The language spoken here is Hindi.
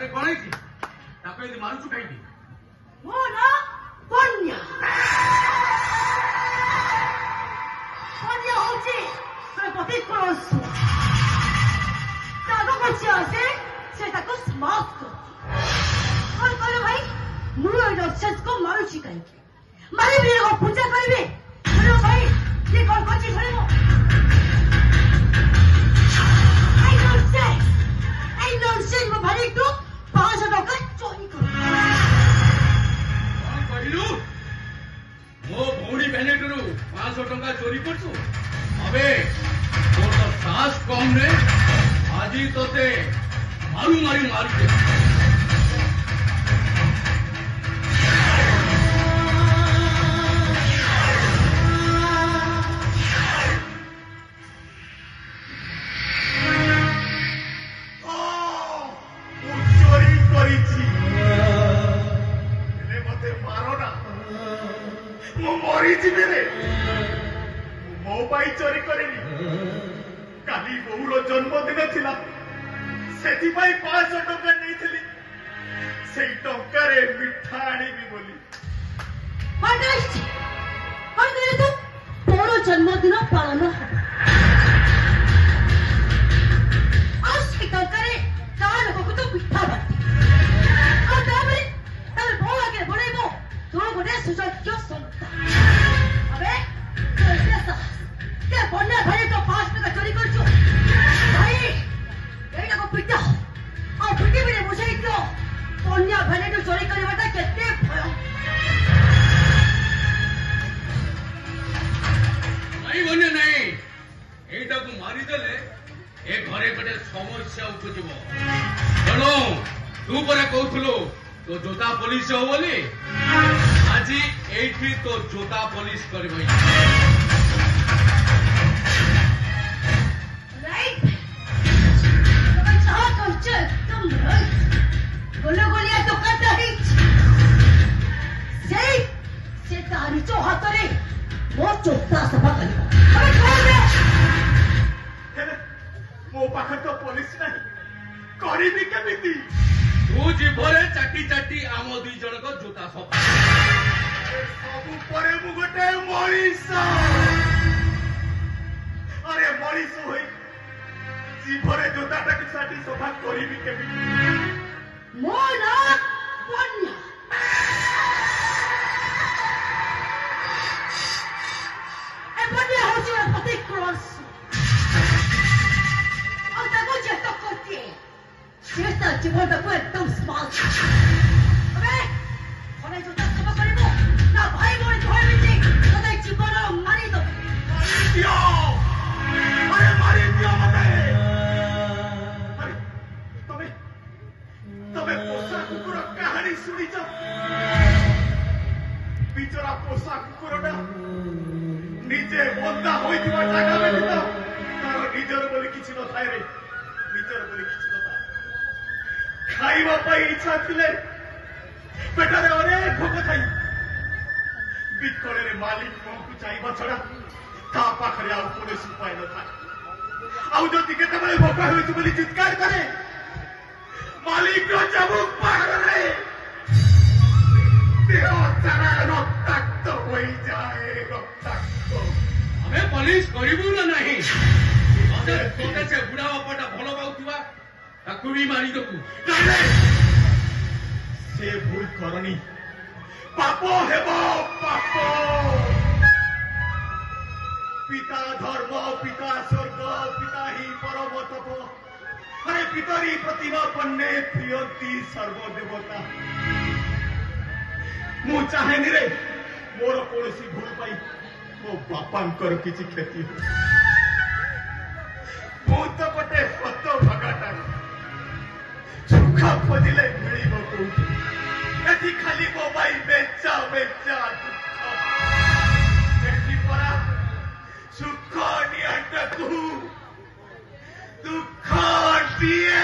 अरे कौन है थी ताको यदि मारू चुकाई दी वो ना कन्या होची तो पति क्रॉस ताको बच्चे आसे से ताको समाप्त कर और भाई मुझे राक्षस को मारू चुकाई मारे भी को पूजा करिवे बोलो भाई ये कौन कौन चीज है वो I don't say mo bhari tu 500 टका चोरी कर कौन कहिलु मो भौणी बेनेटरू 500 टका चोरी करछु अबे तोर तो साहस कम ने आजी तोते मारू दे चोरी करेनी काली बहुर जन्मदिन थिला सेठी भाई 500 टका नहीं थिली सेई टंकारे मिठा आनीबी बोली हटाइछि और करे तो तोर जन्मदिन पालन आज के टंकारे ता लोक को तो मिठा बाटी और ताबे तार बोला के बोलेबो तो गोटे सुसज्य संता अबे कैसा क्या बन्या भाई तो 5 टका चोरी करछु भाई एटा को पिटा और पिटी भी मुझे इतो बन्या भाई तो चोरी करबाटा केते भय नहीं बन्या नहीं एटा को मारी देले ए घरे गटे समस्या उपजिबो जनो तू परे कहथुलो तो जोता पुलिस हो बोली आजी एठी तो जोता पुलिस करबई गोलो गोलिया तो करता ही से तारी चो हातरे वो चोता सभा करिबा अबे छोड़ दे मो पाखे तो पुलिस नहीं करिबी केमिति तू जीभरे चाटी चाटी आम दुई जन को जोता सफा सब परे मु गोटे मरीस अरे मरीस होई जीभरे जोताटा के साटी सफा करिबी केमिति मोना बन्या ए बन्या होची ना पति क्रॉस और तको जेतो करती है शेषता जीवन तको एकदम स्मार्ट अबे कोने जोता सब करिबो ना भाई मोर धोय मिति तते जीवन मारी दो दियो अरे मारी दियो मते तबे पोसा कुकुर कहानी सुनी जा बिचरा पोसा कुकुरटा निजे बंदा होइतिबा टाका बेटिता तार निजर बोली किछि न थाए रे निजर बोली किछि न थाए खाइबा पाई इच्छा थिले पेटारे अनेक भोक थाई बिकळे रे मालिक मोहकु चाइबा छडा ता पाखरे आउ कोनोसी उपाय न थाए आउ जति केतेबेले भोक होइछि बोली चित्कार करे मालिक जबुक पागले देह सारा रक्ताक्त हो जाए रक्ताक्त हमें पुलिस करिबु ना नहीं अरे तोते से बुढ़ा बापटा भलो पाउथिबा ताकू भी मारी दकू से भूल करनी पाप हेबो पाप पिता धर्म पिता स्वर्ग पिता ही परम तप अरे पितरी प्रतिभा पन्ने प्रियंती सर्वदेवता मु चाहेनी रे मोर कौनसी भूल पाई मो बापांकर किछि क्षति हो मु तो गोटे हत भगाटा सुखा खोजिले मिलिब कोउठी एठी खाली मोबाइल बेचा बेचा दुख एठी परा सुख नियंत्रकू दुख दिए